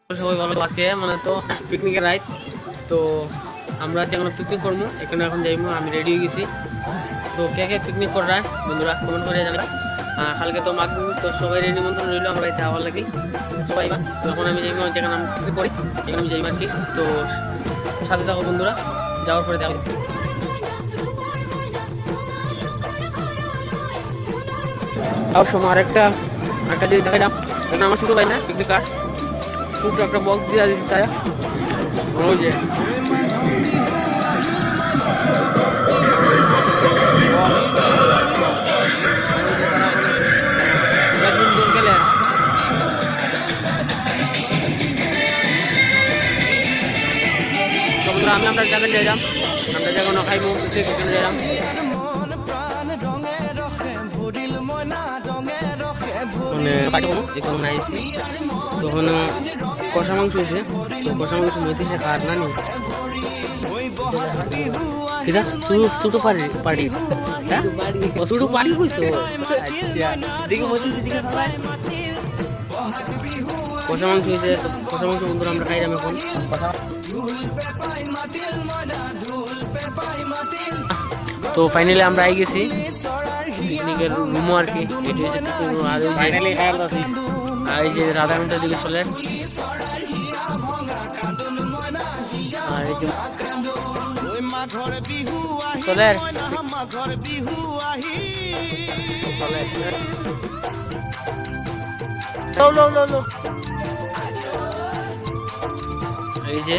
সবাই ভালো আজকে মানে তো পিকনিকের রাইড তো আমরা যেখানে পিকনিক করবো এখানে এখন যাইবো আমি রেডি হয়ে গেছি তো কে কে পিকনিক করা বন্ধুরা কমেন্ট করে জানাবে কালকে তো মাঘ তো সবাই নিমন্ত্রণ রইলো আমরা এটা আবার লাগি সবাই তো এখন আমি যাইবো যেখানে আমি পিকনিক করি এখানে আমি যাইবো আর কি তো সাথে থাকো বন্ধুরা যাওয়ার পরে যাবো আর সময় আরেকটা জিনিস দেখাইলাম এটা আমার ছোটো ভাই না পিকনিক কার্ড ছোটো একটা বক্স দিয়ে দিচ্ছি তারা ওই যে আমি আমরা জায়গায় যাইলাম আমরা যখন খাইবো সেখানে যাইলাম এখন আইসি তখন কষা মাংস হয়েছে কষা মাংস মইতেছে কার না নি ছোটো পারি ছোটো পারি কইছো কষা মাংস হয়েছে কষা মাংস বন্ধুরা আমরা খাইলাম এখন তো ফাইনালি আমরা আই গেছি পিকনিকের রুমও আর কি এটি হচ্ছে পিকনিক আর এই যে রাধাকান্তের দিকে চলে আর এই যে এই যে